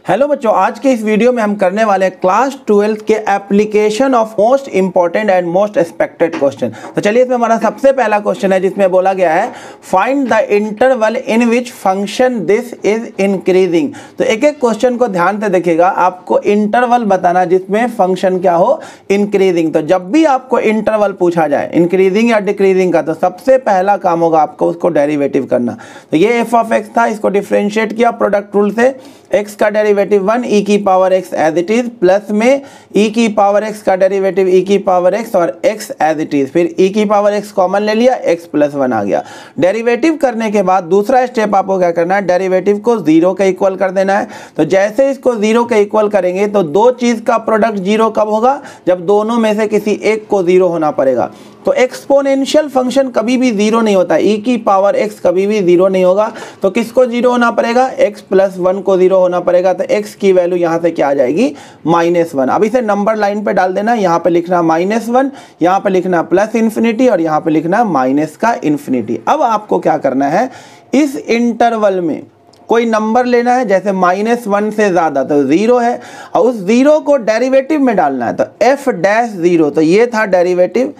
Hello बच्चों, आज के इस वीडियो में हम करने वाले हैं क्लास 12 के application of most important and most expected question. तो चलिए, इसमें हमारा सबसे पहला क्वेश्चन है जिसमें बोला गया है find the interval in which function this is increasing. तो एक एक क्वेश्चन को ध्यान से देखिएगा, आपको इंटरवल बताना जिसमें फंक्शन क्या हो, इंक्रीजिंग। तो जब भी आपको इंटरवल पूछा जाए इंक्रीजिंग या डिक्रीजिंग का, तो सबसे पहला काम होगा आपको उसको डेरिवेटिव करना। तो ये एफ ऑफ एक्स था, इसको डिफ्रेंशिएट किया प्रोडक्ट रूल से, x का डेरिवेटिव 1 e की power x as it is, plus में e की पावर x का डेरिवेटिव e की पावर x और x एज इट इज, फिर e की पावर x कॉमन ले लिया, x प्लस 1 आ गया। डेरिवेटिव करने के बाद दूसरा स्टेप आपको क्या करना है, डेरिवेटिव को 0 के इक्वल कर देना है। तो जैसे इसको 0 के इक्वल करेंगे तो दो चीज का प्रोडक्ट 0 कब होगा, जब दोनों में से किसी एक को 0 होना पड़ेगा। तो एक्सपोनेंशियल फंक्शन कभी भी 0 नहीं होता, e की पावर x कभी भी 0 नहीं होगा। तो किसको 0 होना पड़ेगा, x प्लस 1 को 0 होना पड़ेगा। तो x की वैल्यू यहाँ से क्या आ जाएगी, -1। अब इसे नंबर लाइन पे डाल देना, यहाँ पे लिखना -1, यहाँ पे लिखना प्लस इन्फिनिटी और यहाँ पे लिखना माइनस का इन्फिनिटी। अब आपको क्या करना है, इस इंटरवल में कोई नंबर लेना है, जैसे -1 से ज़्यादा तो 0 है, और उस 0 को डेरिवेटिव में डालना है। तो f डैश 0, तो ये था डेरिवेटिव।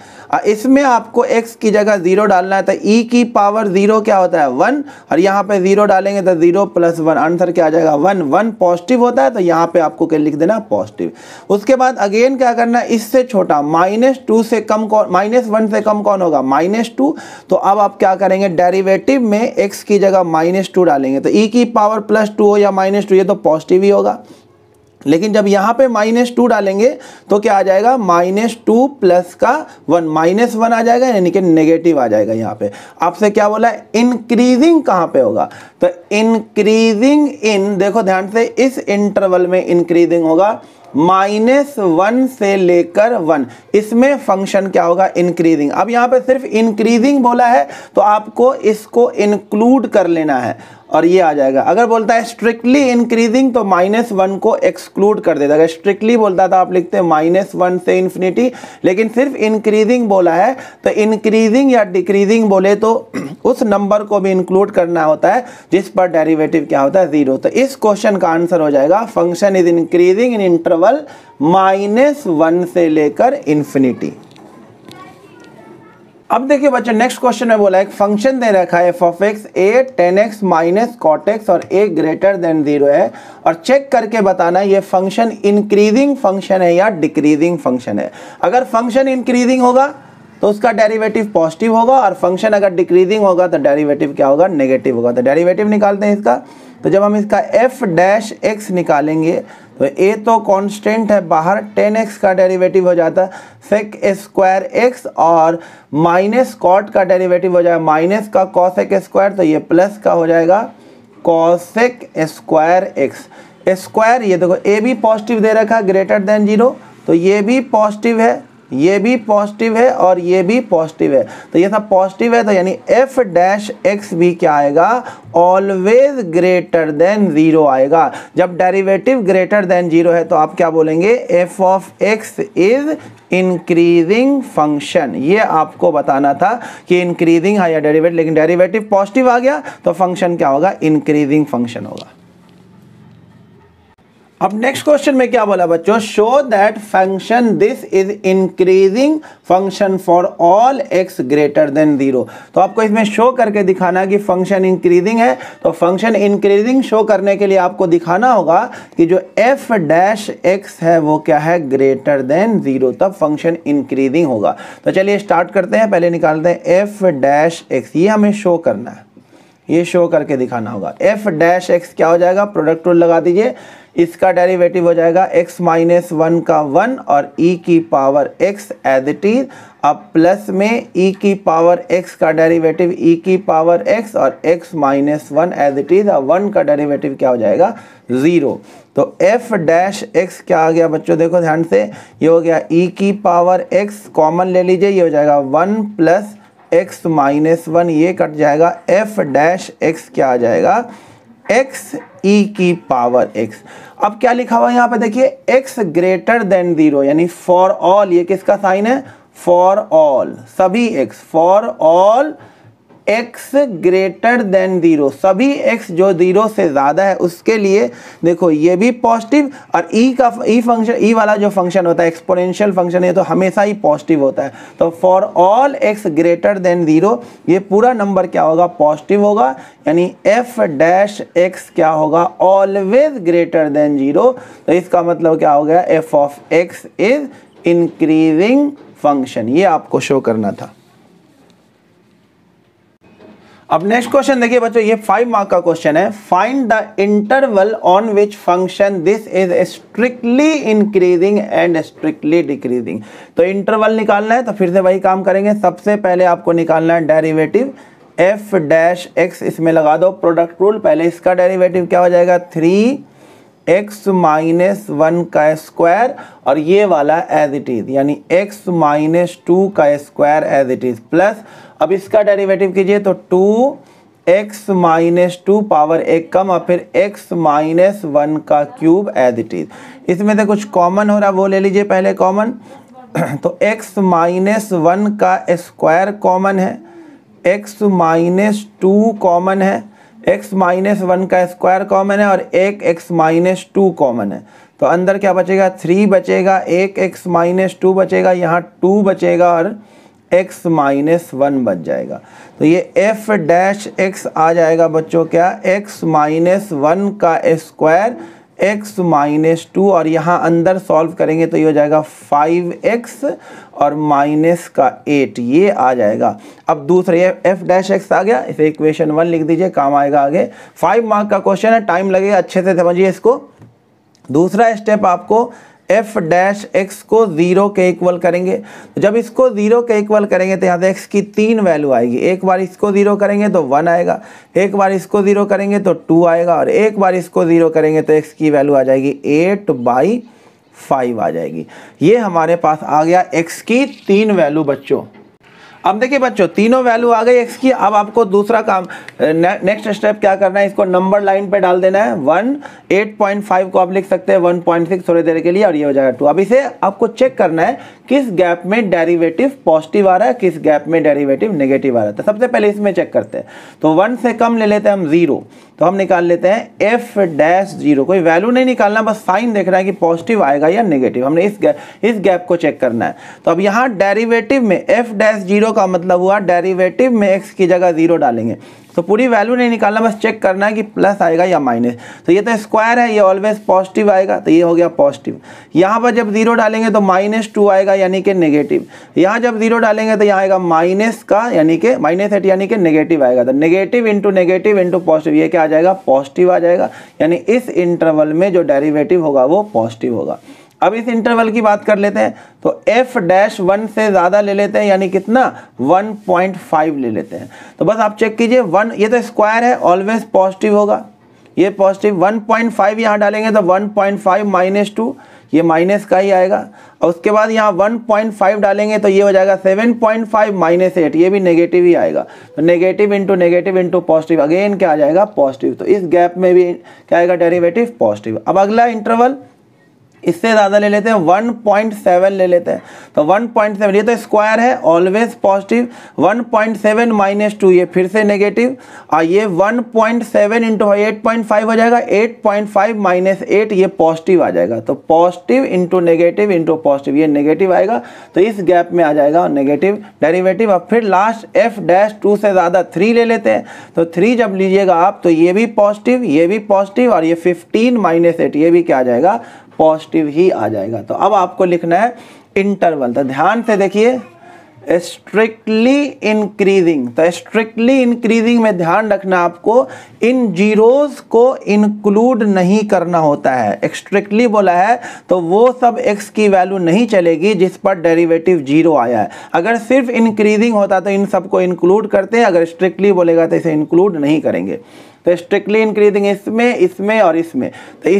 इसमें आपको x की जगह 0 डालना है। तो e की पावर 0 क्या होता है, 1, और यहाँ पे 0 डालेंगे तो 0 प्लस 1, आंसर क्या आ जाएगा 1। 1 पॉजिटिव होता है, तो यहाँ पे आपको क्या लिख देना, पॉजिटिव। उसके बाद अगेन क्या करना है, इससे छोटा -2 से कम कौन, -1 से कम कौन होगा, -2। तो अब आप क्या करेंगे, डेरिवेटिव में x की जगह -2 डालेंगे। तो e की पावर +2 हो या -2, ये तो पॉजिटिव ही होगा। लेकिन जब यहाँ पे -2 डालेंगे तो क्या आ जाएगा, -2 प्लस का 1, -1 आ जाएगा, यानी कि नेगेटिव आ जाएगा। यहाँ पे आपसे क्या बोला है, इंक्रीजिंग कहाँ पे होगा, तो इंक्रीजिंग इन, देखो ध्यान से, इस इंटरवल में इंक्रीजिंग होगा -1 से लेकर 1। इसमें फंक्शन क्या होगा, इंक्रीजिंग। अब यहाँ पे सिर्फ इंक्रीजिंग बोला है तो आपको इसको इंक्लूड कर लेना है और ये आ जाएगा। अगर बोलता है स्ट्रिक्टली इंक्रीजिंग तो -1 को एक्सक्लूड कर देता है। अगर स्ट्रिक्टली बोलता था आप लिखते हैं -1 से इन्फिनिटी, लेकिन सिर्फ इंक्रीजिंग बोला है तो इंक्रीजिंग या डिक्रीजिंग बोले तो उस नंबर को भी इंक्लूड करना होता है जिस पर डेरिवेटिव क्या होता है, 0। तो इस क्वेश्चन का आंसर हो जाएगा function is increasing in interval -1 से लेकर इन्फिनिटी। अब देखिए बच्चों, नेक्स्ट क्वेश्चन में बोला है एक फंक्शन दे रखा है f of x a tan x minus cot x और a ग्रेटर देन 0 है, और चेक करके बताना ये फंक्शन इंक्रीजिंग फंक्शन है या डिक्रीजिंग फंक्शन है। अगर फंक्शन इंक्रीजिंग होगा तो उसका डेरिवेटिव पॉजिटिव होगा, और फंक्शन अगर डिक्रीजिंग होगा तो डेरिवेटिव क्या होगा, नेगेटिव होगा। तो डेरिवेटिव निकालते हैं इसका। तो जब हम इसका f डैश x निकालेंगे तो a तो कांस्टेंट है बाहर, tan x का डेरिवेटिव हो जाता है sec स्क्वायर x, और माइनस कॉट का डेरिवेटिव हो जाएगा माइनस का cosec स्क्वायर, तो ये प्लस का हो जाएगा cosec स्क्वायर x स्क्वायर। ये देखो a भी पॉजिटिव दे रखा है ग्रेटर देन 0, तो ये भी पॉजिटिव है, ये भी पॉजिटिव है और ये भी पॉजिटिव है। तो ये सब पॉजिटिव है, तो यानी f डैश x भी क्या आएगा, ऑलवेज ग्रेटर देन 0 आएगा। जब डेरिवेटिव ग्रेटर देन 0 है तो आप क्या बोलेंगे, f of x is increasing function. ये आपको बताना था कि इंक्रीजिंग है या डेरिवेटिव, लेकिन डेरिवेटिव पॉजिटिव आ गया तो फंक्शन क्या होगा, इंक्रीजिंग फंक्शन होगा। अब नेक्स्ट क्वेश्चन में क्या बोला बच्चों, show that function this is increasing function for all x greater than 0। तो आपको इसमें शो करके दिखाना कि फंक्शन इंक्रीजिंग है। तो फंक्शन इंक्रीजिंग शो करने के लिए आपको दिखाना होगा कि जो f डैश x है वो क्या है, ग्रेटर देन 0, तब फंक्शन इंक्रीजिंग होगा। तो चलिए स्टार्ट करते हैं। पहले निकालते हैं f डैश x, ये हमें शो करना है, ये शो करके दिखाना होगा। f डैश x क्या हो जाएगा, प्रोडक्ट रूल लगा दीजिए, इसका डेरिवेटिव हो जाएगा x माइनस 1 का 1 और e की power x as it is. अब प्लस में e की पावर x का डेरिवेटिव e की पावर x और x minus 1 as it is, और 1 का डेरिवेटिव क्या हो जाएगा, 0। तो f डैश x क्या आ गया बच्चों, देखो ध्यान से, ये हो गया e की पावर x, कॉमन ले लीजिए, ये हो जाएगा 1 प्लस x माइनस 1, ये कट जाएगा, f डैश x क्या आ जाएगा, x e की पावर x। अब क्या लिखा हुआ यहाँ पे देखिए, x ग्रेटर देन 0, यानी फॉर ऑल, ये किसका साइन है, फॉर ऑल, सभी x, for all x greater than 0, सभी x जो 0 से ज़्यादा है उसके लिए देखो ये भी पॉजिटिव, और ई वाला जो फंक्शन होता है एक्सपोनेंशियल फंक्शन है तो हमेशा ही पॉजिटिव होता है। तो for all x greater than 0 ये पूरा नंबर क्या होगा, पॉजिटिव होगा, यानी f डैश x क्या होगा, ऑलवेज ग्रेटर देन 0। तो इसका मतलब क्या हो गया, f of x is increasing function. ये आपको शो करना था। अब नेक्स्ट क्वेश्चन देखिए बच्चों, ये 5 मार्क का क्वेश्चन है। Find the interval on which function this is strictly increasing and strictly decreasing. तो इंटरवल निकालना है, तो फिर से वही काम करेंगे। सबसे पहले आपको निकालना है डेरिवेटिव f डैश x, इसमें लगा दो प्रोडक्ट रूल। पहले इसका डेरिवेटिव क्या हो जाएगा, 3x माइनस 1 का स्क्वायर, और ये वाला एज इट इज, यानी x माइनस 2 का square as it is, plus अब इसका डेरिवेटिव कीजिए तो 2x माइनस 2 पावर 1 कम, और फिर x माइनस 1 का क्यूब एज इट इज। इसमें से कुछ कॉमन हो रहा है वो ले लीजिए पहले कॉमन। तो x माइनस 1 का स्क्वायर कॉमन है, x माइनस 2 कॉमन है, x माइनस 1 का स्क्वायर कॉमन है, और एक x माइनस 2 कॉमन है। तो अंदर क्या बचेगा, 3 बचेगा, एक x माइनस 2 बचेगा, यहाँ 2 बचेगा, और x माइनस 1 बच जाएगा। तो ये f डैश x आ जाएगा बच्चों क्या, x माइनस 1 का स्क्वायर, x माइनस 2, और यहाँ अंदर सॉल्व करेंगे तो ये हो जाएगा 5x और माइनस का 8, ये आ जाएगा। अब दूसरा ये f डैश x आ गया, इसे इक्वेशन 1 लिख दीजिए, काम आएगा आगे। 5 मार्क का क्वेश्चन है, टाइम लगेगा, अच्छे से समझिए इसको। दूसरा स्टेप आपको f डैश x को 0 के इक्वल करेंगे। तो जब इसको 0 के इक्वल करेंगे तो यहाँ से x की 3 वैल्यू आएगी। एक बार इसको 0 करेंगे तो 1 आएगा, एक बार इसको 0 करेंगे तो 2 आएगा, और एक बार इसको 0 करेंगे तो x की वैल्यू आ जाएगी 8/5 आ जाएगी। ये हमारे पास आ गया x की 3 वैल्यू बच्चों। अब देखिए बच्चों, तीनों वैल्यू आ गई x की। अब आपको दूसरा काम, नेक्स्ट स्टेप क्या करना है, इसको नंबर लाइन पे डाल देना है। 1 8.5 को आप लिख सकते हैं 1.6 थोड़ी देर के लिए, और ये हो जाएगा 2। अब इसे आपको चेक करना है किस गैप में डेरिवेटिव पॉजिटिव आ रहा है, किस गैप में डेरिवेटिव नेगेटिव आ रहा है। तो सबसे पहले इसमें चेक करते हैं। तो 1 से कम ले लेते हैं हम 0, तो हम निकाल लेते हैं f डैश 0। कोई वैल्यू नहीं निकालना, बस साइन देखना है कि पॉजिटिव आएगा या नेगेटिव। हमने इस गैप को चेक करना है। तो अब यहाँ डेरिवेटिव में f डैश 0 का मतलब हुआ डेरिवेटिव में x की जगह 0 डालेंगे। तो पूरी वैल्यू नहीं निकालना, बस चेक करना है कि प्लस आएगा या माइनस। तो ये तो स्क्वायर है, ये ऑलवेज पॉजिटिव आएगा, तो ये हो गया पॉजिटिव। यहाँ पर जब 0 डालेंगे तो -2 आएगा, यानी कि नेगेटिव। यहाँ जब 0 डालेंगे तो यहाँ आएगा माइनस का, यानी कि -8, यानी कि नेगेटिव आएगा। तो नेगेटिव इंटू पॉजिटिव, ये क्या आ जाएगा, पॉजिटिव आ जाएगा। यानी इस इंटरवल में जो डेरिवेटिव होगा वो पॉजिटिव होगा। अब इस इंटरवल की बात कर लेते हैं। तो f डैश 1 से ज़्यादा ले लेते हैं, यानी कितना, 1.5 ले लेते हैं। तो बस आप चेक कीजिए, 1, ये तो स्क्वायर है, ऑलवेज पॉजिटिव होगा, ये पॉजिटिव। 1.5 यहाँ डालेंगे तो 1.5 माइनस 2, ये माइनस का ही आएगा। और उसके बाद यहाँ 1.5 डालेंगे तो ये हो जाएगा 7.5 माइनस 8, ये भी नेगेटिव ही आएगा। तो नेगेटिव इंटू पॉजिटिव, अगेन क्या आ जाएगा, पॉजिटिव। तो इस गैप में भी क्या आएगा, डेरिवेटिव पॉजिटिव। अब अगला इंटरवल इससे ज़्यादा ले लेते हैं, 1.7 ले लेते हैं। तो 1.7, ये तो स्क्वायर है, ऑलवेज पॉजिटिव। 1.7 माइनस 2, ये फिर से नेगेटिव। और ये 1.7 इंटू 8.5 हो जाएगा, 8.5 माइनस 8, ये पॉजिटिव आ जाएगा। तो पॉजिटिव इंटू पॉजिटिव, ये नेगेटिव आएगा। तो इस गैप में आ जाएगा नेगेटिव डेरिवेटिव। अब फिर लास्ट f डैश 2 से ज़्यादा 3 ले लेते हैं। तो 3 जब लीजिएगा आप तो ये भी पॉजिटिव, ये भी पॉजिटिव, और ये 15 माइनस 8, ये भी क्या आ जाएगा, पॉजिटिव ही आ जाएगा। तो अब आपको लिखना है इंटरवल। तो ध्यान से देखिए, स्ट्रिक्टली इंक्रीजिंग। तो स्ट्रिक्टली इंक्रीजिंग में ध्यान रखना आपको, इन जीरोस को इंक्लूड नहीं करना होता है। स्ट्रिक्टली बोला है तो वो सब x की वैल्यू नहीं चलेगी जिस पर डेरिवेटिव 0 आया है। अगर सिर्फ इंक्रीजिंग होता तो इन सबको इंक्लूड करते हैं, अगर स्ट्रिक्टली बोलेगा तो इसे इंक्लूड नहीं करेंगे। तो स्ट्रिक्टली इंक्रीजिंग इसमें और इसमें, तो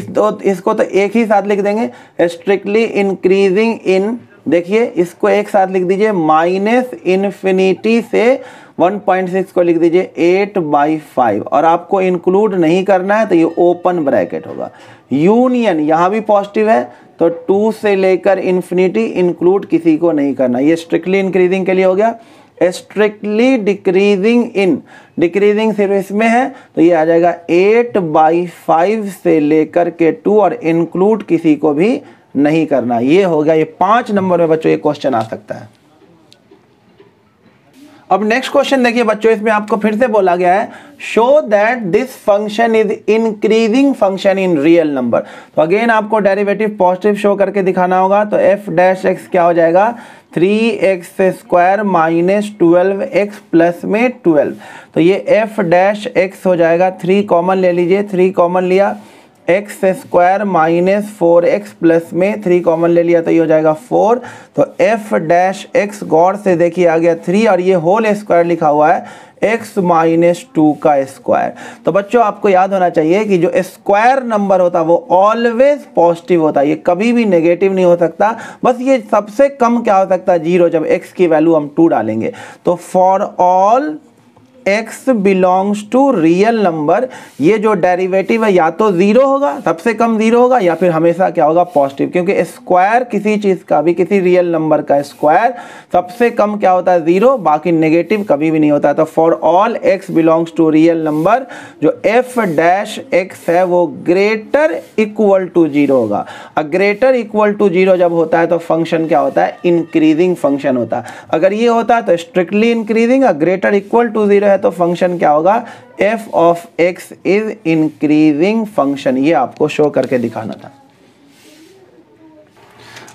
इसको तो एक ही साथ लिख देंगे, स्ट्रिक्टली इंक्रीजिंग इन। देखिए इसको एक साथ लिख दीजिए, -∞ से 1.6 को लिख दीजिए 8/5, और आपको इंक्लूड नहीं करना है तो ये ओपन ब्रैकेट होगा। यूनियन, यहाँ भी पॉजिटिव है तो 2 से लेकर इन्फिनिटी, इंक्लूड किसी को नहीं करना। ये स्ट्रिक्टली इंक्रीजिंग के लिए हो गया। स्ट्रिक्टली डिक्रीजिंग इन, डिक्रीजिंग सिर्फ इसमें है तो ये आ जाएगा 8/5 से लेकर के 2 और इंक्लूड किसी को भी नहीं करना। ये हो गया, ये 5 नंबर में बच्चों ये क्वेश्चन आ सकता है। अब नेक्स्ट क्वेश्चन देखिए बच्चों, इसमें आपको फिर से बोला गया है show that this function is increasing function in real number. तो अगेन आपको डेरिवेटिव पॉजिटिव शो करके दिखाना होगा। तो f डैश x क्या हो जाएगा 3x² माइनस 12x प्लस में 12। तो ये f डैश x हो जाएगा, 3 कॉमन ले लीजिए, 3 कॉमन लिया, x² माइनस 4x प्लस में 3 कॉमन ले लिया तो ये हो जाएगा 4। तो f डैश x गौर से देखिए आ गया 3 और ये होल स्क्वायर लिखा हुआ है x माइनस 2 का स्क्वायर। तो बच्चों आपको याद होना चाहिए कि जो स्क्वायर नंबर होता है वो ऑलवेज पॉजिटिव होता है, ये कभी भी नेगेटिव नहीं हो सकता। बस ये सबसे कम क्या हो सकता है 0, जब x की वैल्यू हम 2 डालेंगे। तो for all x belongs to real number, ये जो डेरिवेटिव है या तो 0 होगा, सबसे कम 0 होगा, या फिर हमेशा क्या होगा पॉजिटिव, क्योंकि स्क्वायर किसी चीज का भी, किसी रियल नंबर का स्क्वायर सबसे कम क्या होता है 0, बाकी नेगेटिव कभी भी नहीं होता। तो for all x belongs to real number जो f डैश x है वो ग्रेटर इक्वल टू 0 होगा। ग्रेटर इक्वल टू 0 जब होता है तो फंक्शन क्या होता है इंक्रीजिंग फंक्शन होता है। अगर ये होता है तो strictly increasing, greater equal to 0 है तो फंक्शन क्या होगा f of x is increasing function. ये आपको शो करके दिखाना था।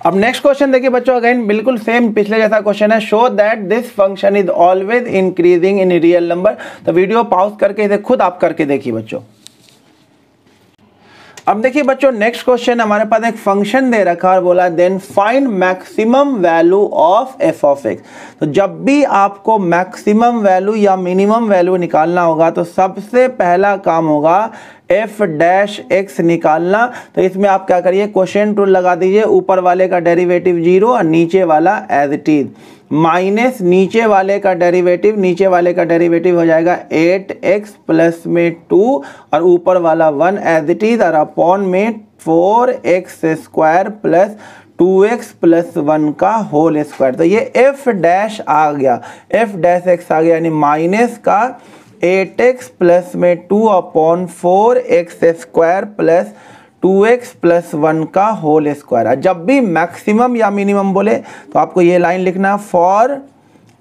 अब नेक्स्ट क्वेश्चन देखिए बच्चों, अगेन बिल्कुल सेम पिछले जैसा क्वेश्चन है, show that this function is always increasing in real number. तो वीडियो पॉज करके इसे खुद आप करके देखिए बच्चों। अब देखिए बच्चों नेक्स्ट क्वेश्चन, हमारे पास एक फंक्शन दे रखा और बोला then find maximum value of f of x। तो जब भी आपको मैक्सिमम वैल्यू या मिनिमम वैल्यू निकालना होगा तो सबसे पहला काम होगा f डैश x निकालना। तो इसमें आप क्या करिए क्वोशिएंट रूल लगा दीजिए, ऊपर वाले का डेरिवेटिव 0 और नीचे वाला एज इट इज, माइनस नीचे वाले का डेरिवेटिव, नीचे वाले का डेरिवेटिव हो जाएगा 8x प्लस में 2 और ऊपर वाला 1 एज इट इज, और अपॉन में 4x² प्लस 2x प्लस 1 का होल स्क्वायर। तो ये f डैश आ गया, f डैश x आ गया, यानी माइनस का 8x प्लस में 2 upon 4x² plus 2x plus 1 का होल स्क्वायर। जब भी मैक्सिमम या मिनिमम बोले तो आपको ये लाइन लिखना, फॉर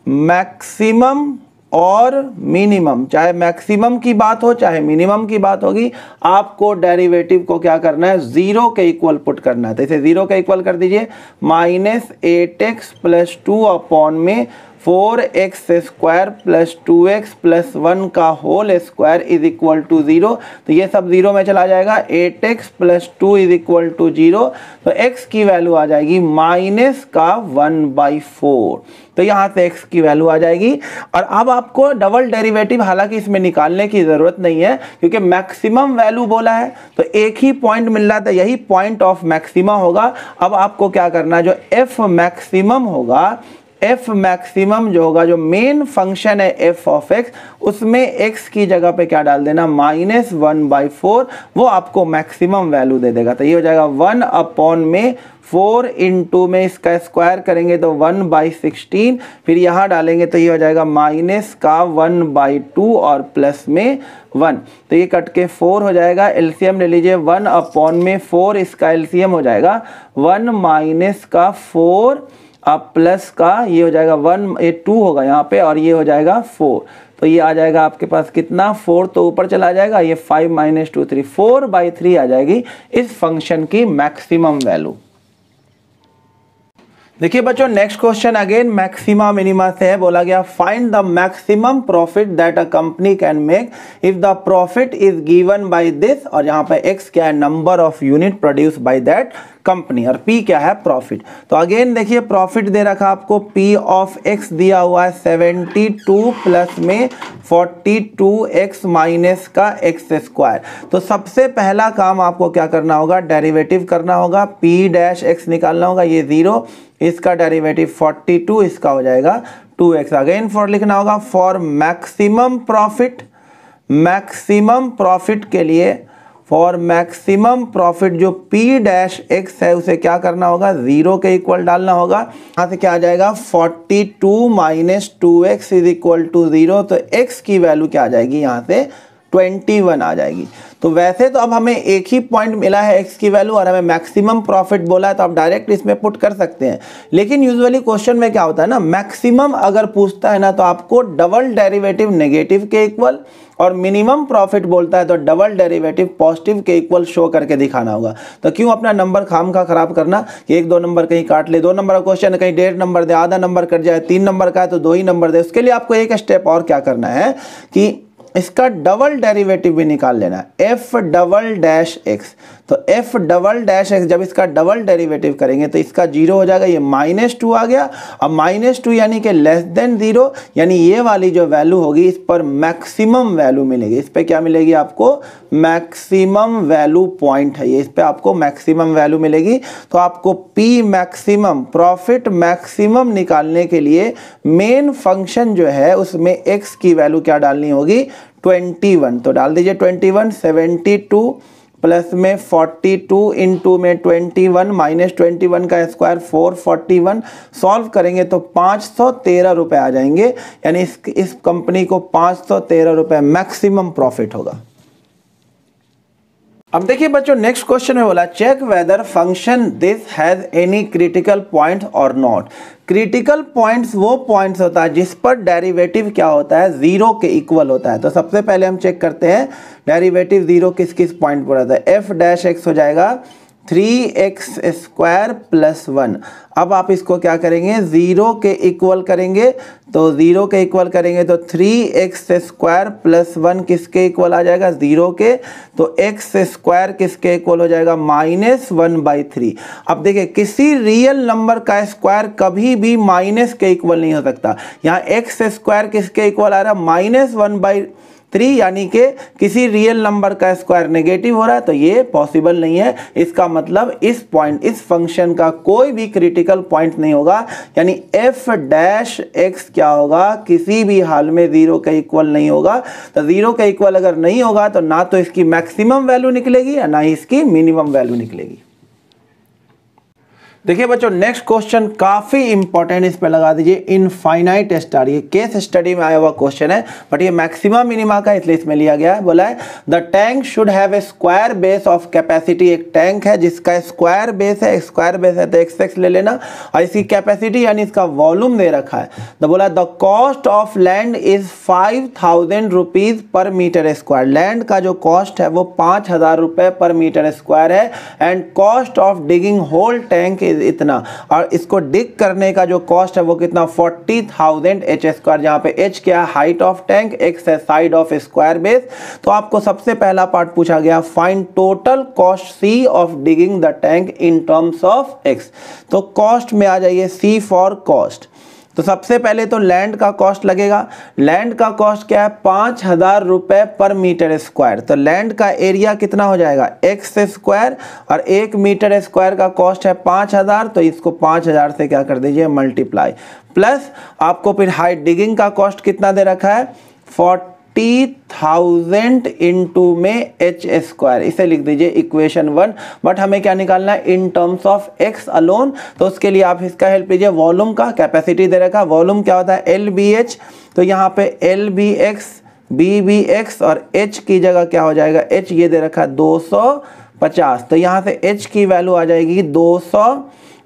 मैक्सिमम और मिनिमम, चाहे मैक्सिमम की बात हो चाहे मिनिमम की बात होगी, आपको डेरिवेटिव को क्या करना है 0 के इक्वल पुट करना है। तो इसे 0 के इक्वल कर दीजिए, माइनस 8x प्लस 2 अपॉन में 4x² प्लस 2x प्लस 1 का whole square is equal to 0। तो ये सब 0 में चला जाएगा, 8x plus 2 is equal to 0। तो x की वैल्यू आ जाएगी माइनस का 1/4। तो यहाँ से x की वैल्यू आ जाएगी। और अब आपको डबल डेरिवेटिव हालांकि इसमें निकालने की ज़रूरत नहीं है, क्योंकि मैक्सिमम वैल्यू बोला है तो एक ही पॉइंट मिल रहा था, यही पॉइंट ऑफ मैक्सिमा होगा। अब आपको क्या करना है, जो f मैक्सिमम होगा, f मैक्सिमम जो होगा, जो मेन फंक्शन है f ऑफ x, उसमें x की जगह पे क्या डाल देना माइनस 1/4, वो आपको मैक्सिमम वैल्यू दे देगा। तो ये हो जाएगा 1 अपॉन में 4 इंटू में इसका स्क्वायर करेंगे तो 1/16, फिर यहाँ डालेंगे तो ये हो जाएगा माइनस का 1/2 और प्लस में 1। तो ये कट के 4 हो जाएगा, एलसीएम ले लीजिए, 1 अपॉन में 4 इसका एलसीएम हो जाएगा 1 माइनस का 4 अब प्लस का ये हो जाएगा 1, ये 2 होगा यहाँ पे और ये हो जाएगा 4। तो ये आ जाएगा आपके पास कितना, 4 तो ऊपर चला जाएगा, ये 5 माइनस 2 3, 4/3 आ जाएगी इस फंक्शन की मैक्सिमम वैल्यू। देखिए बच्चों next question again maxima minima से है, बोला गया find the maximum profit that a company can make if the profit is given by this, और यहाँ पे x क्या है number of unit produce by that company, और p क्या है प्रॉफिट। तो अगेन देखिए प्रॉफिट दे रखा आपको, p ऑफ x दिया हुआ है 72 प्लस में 42x माइनस का x²। तो सबसे पहला काम आपको क्या करना होगा, डेरिवेटिव करना होगा, p डैश x निकालना होगा, ये 0, इसका डेरिवेटिव 42, इसका हो जाएगा 2x। अगेन फॉर लिखना होगा, for maximum profit, maximum profit के लिए फॉर मैक्सिमम प्रॉफिट जो P डैश एक्स है उसे क्या करना होगा, 0 के इक्वल डालना होगा। यहाँ से क्या आ जाएगा 42 minus 2x is equal to 0, तो x की वैल्यू क्या आ जाएगी यहाँ से 21 आ जाएगी। तो वैसे तो अब हमें एक ही पॉइंट मिला है x की वैल्यू और हमें मैक्सिमम प्रॉफिट बोला है, तो आप डायरेक्ट इसमें पुट कर सकते हैं। लेकिन यूजुअली क्वेश्चन में क्या होता है ना, मैक्सिमम अगर पूछता है ना तो आपको डबल डेरिवेटिव नेगेटिव के इक्वल और मिनिमम प्रॉफिट बोलता है तो डबल डेरिवेटिव पॉजिटिव के इक्वल शो करके दिखाना होगा। तो क्यों अपना नंबर खाम का खराब करना कि 1-2 नंबर कहीं काट ले, 2 नंबर का क्वेश्चन कहीं 1.5 नंबर दे, आधा नंबर कट जाए, 3 नंबर का है तो 2 ही नंबर दे। उसके लिए आपको एक स्टेप और क्या करना है कि इसका डबल डेरिवेटिव भी निकाल लेना है, एफ डबल डैश एक्स। तो एफ डबल डैश एक्स जब इसका डबल डेरिवेटिव करेंगे तो इसका 0 हो जाएगा, ये -2 आ गया। अब -2 यानी कि लेस देन 0, यानी ये वाली जो वैल्यू होगी इस पर मैक्सिमम वैल्यू मिलेगी। इस पर क्या मिलेगी आपको, मैक्सिमम वैल्यू पॉइंट है ये, इस पर आपको मैक्सिमम वैल्यू मिलेगी। तो आपको P मैक्सिमम प्रॉफिट मैक्सिमम निकालने के लिए मेन फंक्शन जो है उसमें x की वैल्यू क्या डालनी होगी, 21। तो डाल दीजिए 21, 72 प्लस में 42 इंटू में 21 माइनस 21 का स्क्वायर 441। सॉल्व करेंगे तो 513 रुपये आ जाएंगे, यानी इस कंपनी को 513 रुपये मैक्सिमम प्रॉफिट होगा। अब देखिए बच्चों नेक्स्ट क्वेश्चन में बोला check whether function this has any critical point और नॉट। क्रिटिकल पॉइंट्स वो पॉइंट्स होता है जिस पर डेरिवेटिव क्या होता है, 0 के इक्वल होता है। तो सबसे पहले हम चेक करते हैं डेरिवेटिव 0 किस किस पॉइंट पर होता है। एफ डैश एक्स हो जाएगा 3x स्क्वायर प्लस 1। अब आप इसको क्या करेंगे, 0 के इक्वल करेंगे। तो 0 के इक्वल करेंगे तो 3x स्क्वायर प्लस 1 किसके इक्वल आ जाएगा, 0 के। तो x स्क्वायर किसके इक्वल हो जाएगा, -1/3। अब देखिए किसी रियल नंबर का स्क्वायर कभी भी माइनस के इक्वल नहीं हो सकता। यहाँ x स्क्वायर किसके इक्वल आ रहा है, -1/3, यानी कि किसी रियल नंबर का स्क्वायर नेगेटिव हो रहा है, तो ये पॉसिबल नहीं है। इसका मतलब इस पॉइंट, इस फंक्शन का कोई भी क्रिटिकल पॉइंट नहीं होगा, यानी एफ डैश एक्स क्या होगा, किसी भी हाल में 0 के इक्वल नहीं होगा। तो 0 के इक्वल अगर नहीं होगा तो ना तो इसकी मैक्सिमम वैल्यू निकलेगी या ना ही इसकी मिनिमम वैल्यू निकलेगी। देखिए बच्चों नेक्स्ट क्वेश्चन काफी इंपॉर्टेंट, इस पे लगा दीजिए इनफाइनाइट स्टार। ये केस स्टडी में आया हुआ क्वेश्चन है, बट ये मैक्सिमा मिनिमा का इसलिए इसमें लिया गया है। बोला है the tank should have a square base of capacity. एक टैंक है जिसका स्क्वायर बेस है, स्क्वायर बेस है तो एक्स ले लेना, और इसकी कैपेसिटी यानी इसका वॉल्यूम दे रखा है। तो बोला the cost of land is 5000 rupees per metre square. Land का जो कॉस्ट है वो 5000 रुपये पर मीटर स्क्वायर है। And cost of digging whole tank इतना, और इसको डिग करने का जो कॉस्ट है वो कितना, 40,000 एच स्क्वायर, जहां पे एच क्या है, हाइट ऑफ टैंक, एक्स है साइड ऑफ स्क्वायर बेस। तो आपको सबसे पहला पार्ट पूछा गया find total cost C of digging the tank in terms of x. तो कॉस्ट में आ जाइए सी फॉर कॉस्ट। तो सबसे पहले तो लैंड का कॉस्ट लगेगा। लैंड का कॉस्ट क्या है, 5000 रुपये पर मीटर स्क्वायर। तो लैंड का एरिया कितना हो जाएगा, एक्स स्क्वायर, और 1 मीटर स्क्वायर का कॉस्ट है 5000, तो इसको 5000 से क्या कर दीजिए मल्टीप्लाई। प्लस आपको फिर हाइट डिगिंग का कॉस्ट कितना दे रखा है, 40,000 इंटू में एच स्क्वायर, इसे लिख दीजिए इक्वेशन 1। बट हमें क्या निकालना है, इन टर्म्स ऑफ एक्स अलोन। तो उसके लिए आप इसका हेल्प लीजिए, वॉल्यूम का, कैपेसिटी दे रखा है, वॉल्यूम क्या होता है LBH। तो यहाँ पे LBX BBX और H की जगह क्या हो जाएगा, H ये दे रखा है 250। तो यहाँ से H की वैल्यू आ जाएगी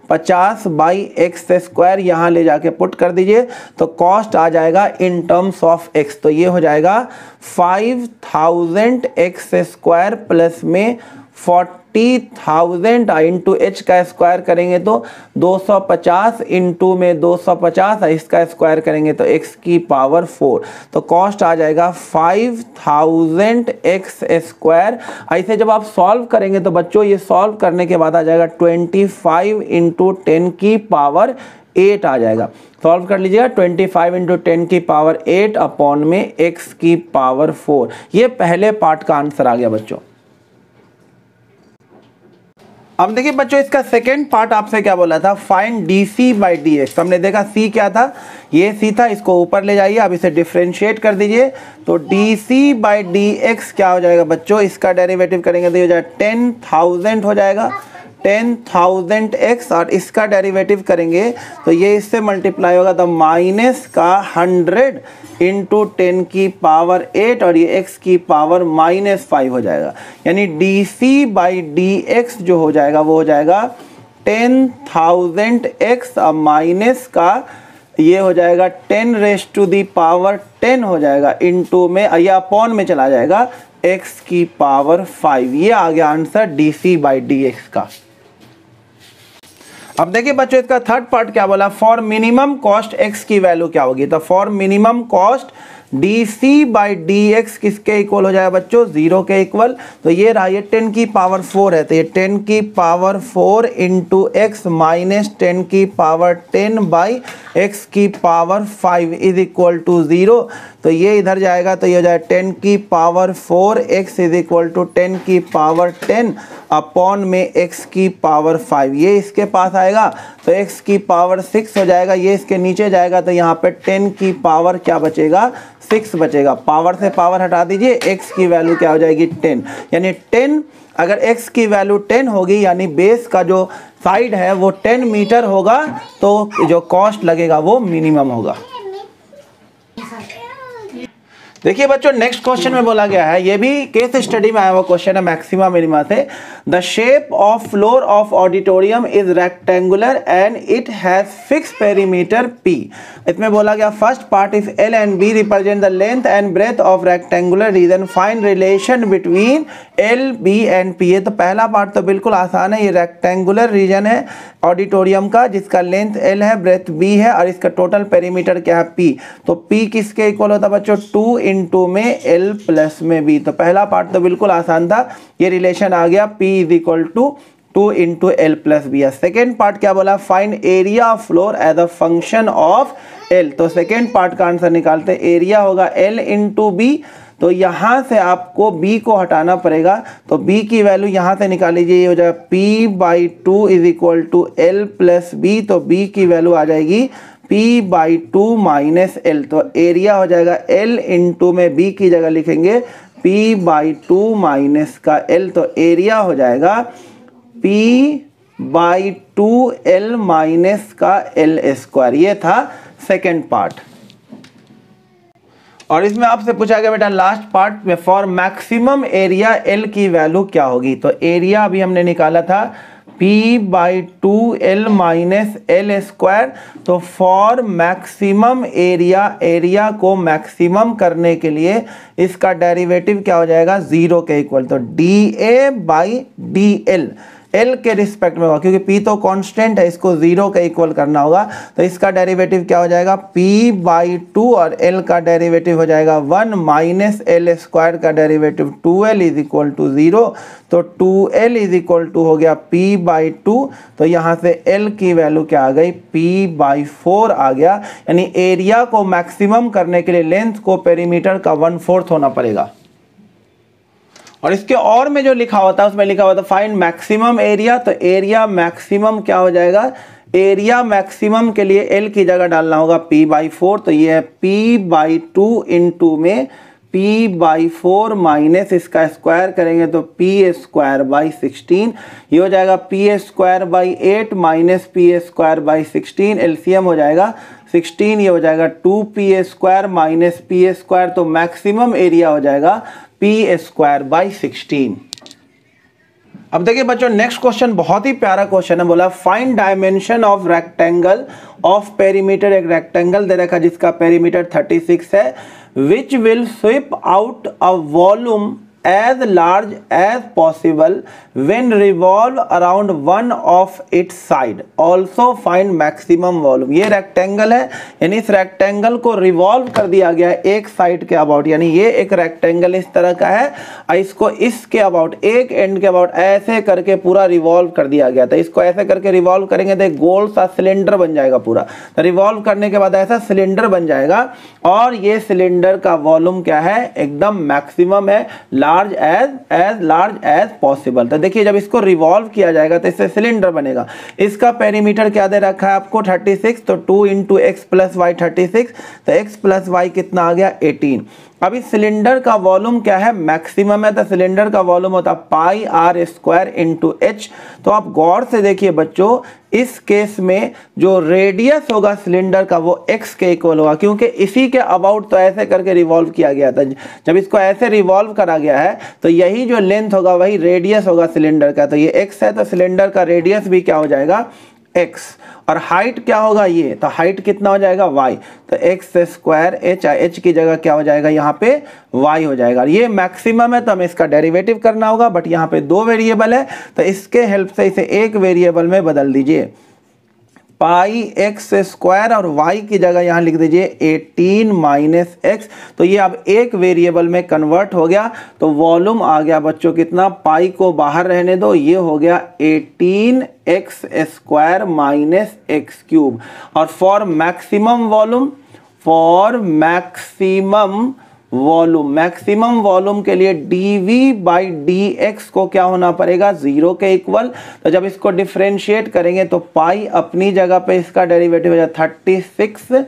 250/x स्क्वायर, यहाँ ले जाके पुट कर दीजिए। तो कॉस्ट आ जाएगा इन टर्म्स ऑफ x, तो ये हो जाएगा 5000 x स्क्वायर प्लस में 40,000 इंटू एच का स्क्वायर करेंगे तो 250 इंटू में 250, इसका स्क्वायर करेंगे तो x की पावर 4। तो कॉस्ट आ जाएगा 5000 x स्क्वायर। ऐसे जब आप सॉल्व करेंगे तो बच्चों ये सॉल्व करने के बाद आ जाएगा 25 इंटू 10 की पावर 8 आ जाएगा। सॉल्व कर लीजिएगा, 25 इंटू 10 की पावर 8 अपॉन में x की पावर 4। ये पहले पार्ट का आंसर आ गया बच्चों। अब देखिए बच्चों इसका सेकेंड पार्ट आपसे क्या बोला था, find D by d x. हमने देखा सी क्या था, ये सी था, इसको ऊपर ले जाइए, अब इसे डिफ्रेंशिएट कर दीजिए। तो d c by d x क्या हो जाएगा बच्चों, इसका डेरिवेटिव करेंगे तो ये हो जाएगा 10,000 हो जाएगा, 10,000 x, और इसका डेरिवेटिव करेंगे तो ये इससे मल्टीप्लाई होगा तो माइनस का 100 इंटू 10 की पावर 8 और ये x की पावर -5 हो जाएगा। यानी d c by d x जो हो जाएगा वो हो जाएगा 10,000 x और माइनस का ये हो जाएगा 10⁻10 हो जाएगा, इंटू में या अपॉन में चला जाएगा x की पावर 5। ये आ गया answer d c by d x का। अब देखिए बच्चों इसका थर्ड पार्ट क्या बोला, फॉर मिनिमम कॉस्ट x की वैल्यू क्या होगी। तो for minimum cost d c by d x किसके इक्वल हो जाएगा बच्चों, 0 के इक्वल। तो ये रहा, ये 10 की पावर 4 है, तो ये 10 की पावर 4 इंटू एक्स माइनस 10 की पावर 10 बाई एक्स की पावर 5 इज इक्वल टू 0। तो ये इधर जाएगा तो ये हो जाएगा 10 की power 4 x is equal to 10 की पावर 10 अपॉन में x की पावर 5। ये इसके पास आएगा तो x की पावर 6 हो जाएगा, ये इसके नीचे जाएगा तो यहाँ पे 10 की पावर क्या बचेगा, 6 बचेगा। पावर से पावर हटा दीजिए, x की वैल्यू क्या हो जाएगी 10। यानी 10 अगर x की वैल्यू 10 होगी यानी बेस का जो साइड है वो 10 मीटर होगा तो जो कॉस्ट लगेगा वो मिनिमम होगा। देखिए बच्चों नेक्स्ट क्वेश्चन में बोला गया है, ये भी केस स्टडी में आया हुआ क्वेश्चन है मैक्सिमा मिनिमा से। The shape of floor of auditorium is rectangular and it has fix perimeter P। इसमें बोला गया first part if L and B represent the length and breadth of rectangular region, find relation between L, B and P। ये तो पहला part तो बिल्कुल आसान है, ये रेक्टेंगुलर रीजन है ऑडिटोरियम का जिसका लेंथ L है, ब्रेथ B है और इसका टोटल पेरीमीटर क्या है P। तो P किसके इक्वल होता है बच्चों, 2 इंटू में L प्लस में B। तो पहला पार्ट तो बिल्कुल आसान था, ये रिलेशन आ गया P is equal to 2 into L plus B। Second part क्या बोला, find area of floor as a function of L। तो सेकेंड पार्ट का आंसर निकालते, एरिया होगा L इंटू B। तो यहाँ से आपको B को हटाना पड़ेगा, तो B की वैल्यू यहाँ से निकाल लीजिए, ये हो जाएगा P/2 is equal to L plus B। तो B की वैल्यू आ जाएगी P/2 माइनस L। तो एरिया हो जाएगा L इंटू में B की जगह लिखेंगे P/2 माइनस का L। तो एरिया हो जाएगा P/2 L माइनस का L स्क्वायर। ये था सेकेंड पार्ट। और इसमें आपसे पूछा गया बेटा लास्ट पार्ट में फॉर मैक्सिमम एरिया L की वैल्यू क्या होगी। तो एरिया अभी हमने निकाला था P/2 L minus L square. तो फॉर मैक्सिमम एरिया, एरिया को मैक्सिमम करने के लिए इसका डेरिवेटिव क्या हो जाएगा, 0 के इक्वल। तो dA/dL L के रिस्पेक्ट में होगा क्योंकि P तो कांस्टेंट है, इसको 0 के इक्वल करना होगा। तो इसका डेरिवेटिव क्या हो जाएगा, P/2 और L का डेरिवेटिव हो जाएगा 1 माइनस L स्क्वायर का derivative 2L is equal to 0। तो 2L इज इक्वल टू हो गया P/2। तो यहाँ से L की वैल्यू क्या आ गई, P/4 आ गया। यानी एरिया को मैक्सिमम करने के लिए लेंथ को पेरीमीटर का 1/4 होना पड़ेगा। और इसके और में जो लिखा होता है उसमें लिखा होता है फाइंड मैक्सिमम एरिया। तो एरिया मैक्सिमम क्या हो जाएगा, एरिया मैक्सिमम के लिए L की जगह डालना होगा P/4। तो ये है P/2 इंटू में P/4 माइनस इसका स्क्वायर करेंगे तो P²/16। ये हो जाएगा P²/8 माइनस P²/16। एलसीएम हो जाएगा 16, ये हो जाएगा 2P² माइनस P²। तो मैक्सिमम एरिया हो जाएगा P²/16। अब देखिए बच्चों नेक्स्ट क्वेश्चन बहुत ही प्यारा क्वेश्चन है, बोला find dimension of rectangle of perimeter. एक रेक्टेंगल दे रखा जिसका पेरीमीटर 36 है, which will SVEEP out a volume as large as possible when revolve around one of its side, also find maximum volume। ये rectangle है, यानी इस रेक्टेंगल को revolve कर दिया गया है एक साइड के अबाउट। यानी ये एक रेक्टेंगल इस तरह का है और इसको इसके अबाउट, एक एंड के अबाउट ऐसे करके पूरा रिवॉल्व कर दिया गया था। इसको ऐसे करके रिवॉल्व करेंगे तो एक गोल सा सिलेंडर बन जाएगा पूरा। तो रिवॉल्व करने के बाद ऐसा सिलेंडर बन जाएगा और ये सिलेंडर का वॉल्यूम क्या है, एकदम मैक्सिमम है, लार्ज लार्ज एज पॉसिबल। तो देखिए जब इसको रिवॉल्व किया जाएगा तो इससे सिलेंडर बनेगा। इसका पेरीमीटर क्या दे रखा है आपको 36, तो 2 इंटू एक्स प्लस वाई 36, तो एक्स प्लस वाई कितना आ गया 18। अब इस सिलेंडर का वॉल्यूम क्या है, मैक्सिमम है, तो सिलेंडर का वॉल्यूम होता है पाई आर स्क्वायर इंटू एच। तो आप गौर से देखिए बच्चों, इस केस में जो रेडियस होगा सिलेंडर का वो एक्स के इक्वल होगा, क्योंकि इसी के अबाउट तो ऐसे करके रिवॉल्व किया गया था। जब इसको ऐसे रिवॉल्व करा गया है तो यही जो लेंथ होगा वही रेडियस होगा सिलेंडर का। तो ये एक्स है, तो सिलेंडर का रेडियस भी क्या हो जाएगा x, और हाइट क्या होगा ये, तो हाइट कितना हो जाएगा y, तो एक्स स्क्वायर h की जगह क्या हो जाएगा यहाँ पे y हो जाएगा। ये मैक्सिमम है तो हमें इसका डेरिवेटिव करना होगा, बट यहाँ पे 2 वेरिएबल है तो इसके हेल्प से इसे एक वेरिएबल में बदल दीजिए। पाई एक्स स्क्वायर और y की जगह यहाँ लिख दीजिए 18 माइनस एक्स। तो ये अब एक वेरिएबल में कन्वर्ट हो गया। तो वॉल्यूम आ गया बच्चों कितना, पाई को बाहर रहने दो, ये हो गया 18 x square minus x cube. और फॉर मैक्सिमम वॉल्यूम के लिए dv बाई dx को क्या होना पड़ेगा, 0 के इक्वल। तो जब इसको डिफरेंशिएट करेंगे तो पाई अपनी जगह पे इसका डेरिवेटिव हो जाएगा 36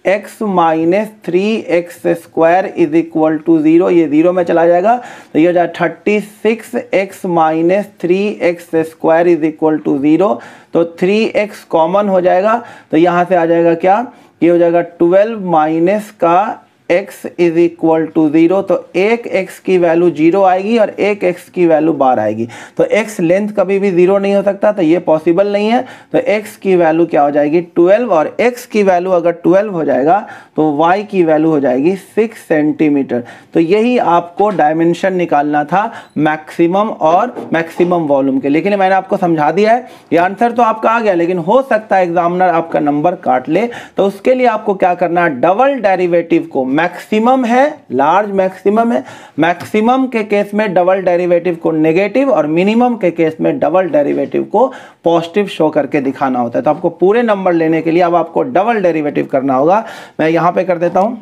x minus 3x square is equal to 0, ये 0 में चला जाएगा तो ये हो जाएगा 36 x minus 3x square is equal to 0। तो 3x कॉमन हो जाएगा तो यहाँ से आ जाएगा क्या, ये हो जाएगा 12 माइनस का x इज इक्वल टू 0। तो एक x की वैल्यू 0 आएगी और एक x की वैल्यू 12 आएगी। तो x लेंथ कभी भी 0 नहीं हो सकता, तो ये पॉसिबल नहीं है। तो x की वैल्यू क्या हो जाएगी 12, और x की वैल्यू अगर 12 हो जाएगा तो y की वैल्यू हो जाएगी 6 सेंटीमीटर। तो यही आपको डायमेंशन निकालना था मैक्सिमम और मैक्सिमम वॉल्यूम के। लेकिन मैंने आपको समझा दिया है, ये आंसर तो आपका आ गया, लेकिन हो सकता है एग्जामिनर आपका नंबर काट ले। तो उसके लिए आपको क्या करना है, डबल डेरिवेटिव को, मैक्सिमम है लार्ज मैक्सिमम है, मैक्सिमम के केस में डबल डेरिवेटिव को नेगेटिव और मिनिमम के केस में डबल डेरिवेटिव को पॉजिटिव शो करके दिखाना होता है। तो आपको पूरे नंबर लेने के लिए अब आपको डबल डेरिवेटिव करना होगा। मैं यहाँ पे कर देता हूँ,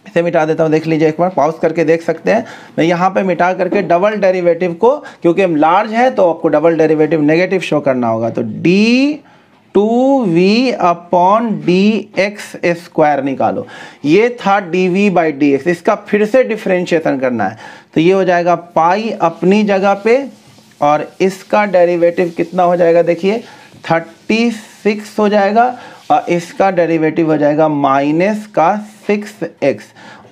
इसे मिटा देता हूँ, देख लीजिए एक बार, पॉज करके देख सकते हैं। मैं यहाँ पे मिटा करके डबल डेरिवेटिव को, क्योंकि लार्ज है तो आपको डबल डेरिवेटिव नेगेटिव शो करना होगा। तो d2v अपॉन dx स्क्वायर निकालो, ये था dv बाई dx, इसका फिर से डिफ्रेंशिएशन करना है। तो ये हो जाएगा पाई अपनी जगह पे, और इसका डेरिवेटिव कितना हो जाएगा, देखिए 36 हो जाएगा, और इसका डेरिवेटिव हो जाएगा माइनस का 6x,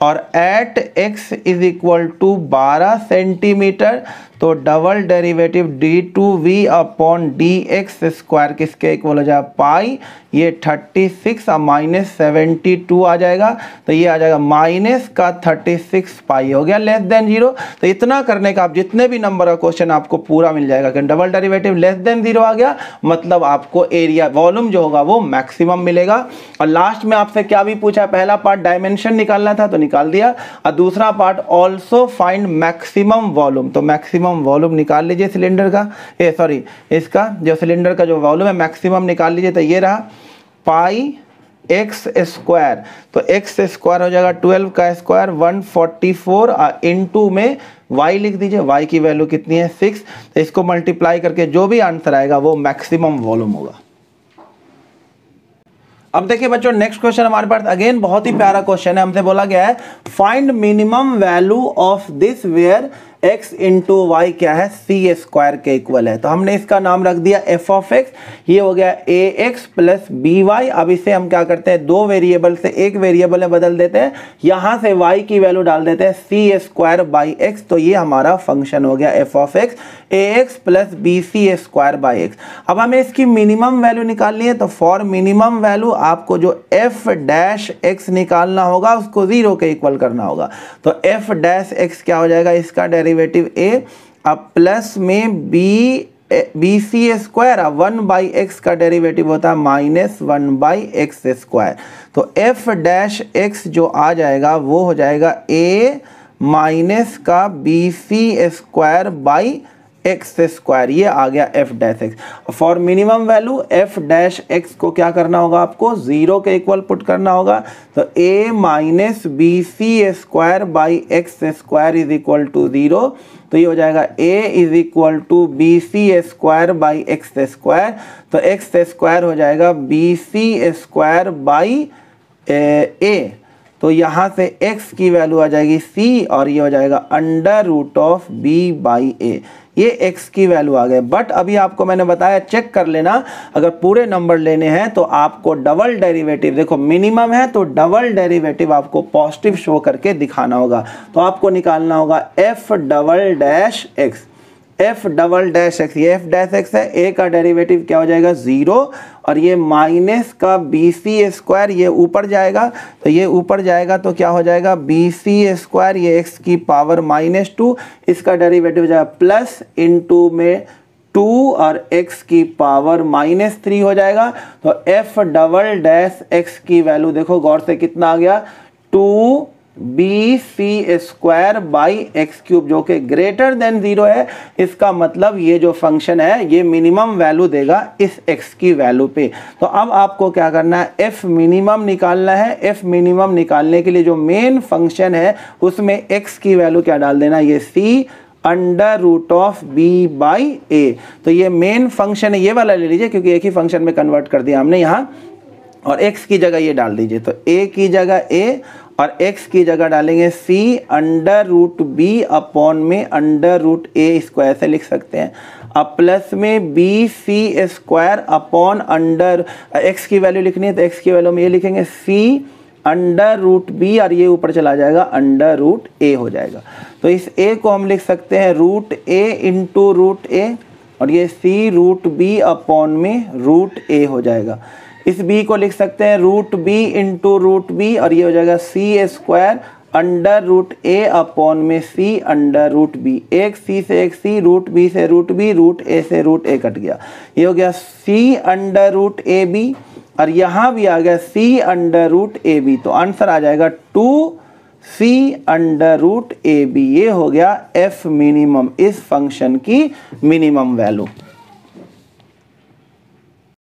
और eight x is equal to 12 centimetre. तो double derivative d2v upon dx square किसके इक्वल हो जाएगा, पाई, ये 36 और माइनस 72 आ जाएगा। तो ये आ जाएगा माइनस का 36 पाई, हो गया लेस देन 0। तो इतना करने का आप जितने भी नंबर का क्वेश्चन आपको पूरा मिल जाएगा। कि डबल डेरिवेटिव लेस देन 0 आ गया, मतलब आपको एरिया वॉल्यूम जो होगा वो मैक्सिमम मिलेगा। और लास्ट में आपसे क्या भी पूछा, पहला पार्ट डायमेंशन निकालना था तो निकाल दिया, और दूसरा part also find maximum volume. तो मैक्सिमम वॉल्यूम निकाल लीजिए सिलेंडर का, सॉरी इसका जो सिलेंडर का जो वॉल्यूम है मैक्सिमम निकाल लीजिए। तो ये रहा पाई एक्स स्क्वायर, तो एक्स स्क्वायर हो जाएगा 12 का स्क्वायर 144, इनटू में y लिख दीजिए, y की वैल्यू कितनी है 6। तो इसको मल्टीप्लाई करके जो भी आंसर आएगा वो मैक्सिमम वॉल्यूम होगा। अब देखिए बच्चों, नेक्स्ट क्वेश्चन हमारे पास अगेन बहुत ही प्यारा क्वेश्चन है। हमसे बोला गया है find minimum value of this where x into y क्या है, सी स्क्वायर के इक्वल है। तो हमने इसका नाम रख दिया f ऑफ x, ये हो गया ax प्लस बी वाई। अब इसे हम क्या करते हैं, 2 वेरिएबल से एक वेरिएबल में बदल देते हैं, यहाँ से y की वैल्यू डाल देते हैं सी स्क्वायर बाई एक्स। तो ये हमारा फंक्शन हो गया f of x, ax plus b c square by x. अब हमें इसकी मिनिमम वैल्यू निकालनी है, तो फॉर मिनिमम वैल्यू आपको जो f डैश x निकालना होगा उसको 0 के इक्वल करना होगा। तो f डैश x क्या हो जाएगा, इसका डेरिवेटिव a, अब प्लस में b c square, 1 by x का डेरिवेटिव होता है माइनस 1 बाई एक्स स्क्वायर। तो f डैश x जो आ जाएगा वो हो जाएगा a माइनस का b c square by x square, ये आ गया f dash x. For minimum value f dash x को क्या करना होगा, आपको 0 के इक्वल पुट करना होगा। तो a minus b c square by x square is equal to 0। तो ये हो जाएगा a is equal to b c square by x square. तो एक्स स्क्वायर हो जाएगा b c square by a। तो यहाँ से x की वैल्यू आ जाएगी c और ये हो जाएगा under root of b by a। ये x की वैल्यू आ गए। बट अभी आपको मैंने बताया चेक कर लेना, अगर पूरे नंबर लेने हैं तो आपको डबल डेरिवेटिव, देखो मिनिमम है तो डबल डेरिवेटिव आपको पॉजिटिव शो करके दिखाना होगा। तो आपको निकालना होगा f double dash x, f double dash x, ये f डैश एक्स है, a का डेरिवेटिव क्या हो जाएगा 0 और ये माइनस का बी सी स्क्वायर, ये ऊपर जाएगा तो ये ऊपर जाएगा तो क्या हो जाएगा बी सी स्क्वायर, ये x की पावर -2, इसका डेरिवेटिव हो जाएगा प्लस इंटू में 2 और x की पावर -3 हो जाएगा। तो f डबल डैश x की वैल्यू देखो गौर से कितना आ गया 2 b c square by x cube, जो कि ग्रेटर देन 0 है। इसका मतलब ये जो फंक्शन है ये मिनिमम वैल्यू देगा इस x की वैल्यू पे। तो अब आपको क्या करना है, f मिनिमम निकालना है। f मिनिमम निकालने के लिए जो मेन फंक्शन है उसमें x की वैल्यू क्या डाल देना, ये c under root of b by a। तो ये मेन फंक्शन है, ये वाला ले लीजिए क्योंकि एक ही फंक्शन में कन्वर्ट कर दिया हमने यहाँ, और x की जगह ये डाल दीजिए। तो a की जगह a और x की जगह डालेंगे c under root b upon में अंडर रूट a स्क्वायर से लिख सकते हैं। अब प्लस में b c square upon under, x की वैल्यू लिखनी है तो x की वैल्यू में ये लिखेंगे c अंडर रूट b और ये ऊपर चला जाएगा अंडर रूट a हो जाएगा। तो इस a को हम लिख सकते हैं root a into root a और ये c रूट b अपॉन में रूट a हो जाएगा। इस b को लिख सकते हैं root b into root b और ये हो जाएगा c square under root a upon में c अंडर रूट b। एक c से एक c, रूट b से रूट b, रूट a से रूट a कट गया, ये हो गया c under root a b और यहाँ भी आ गया c under root a b। तो आंसर आ जाएगा 2c under root a b। ये हो गया f मिनिमम, इस फंक्शन की मिनिमम वैल्यू।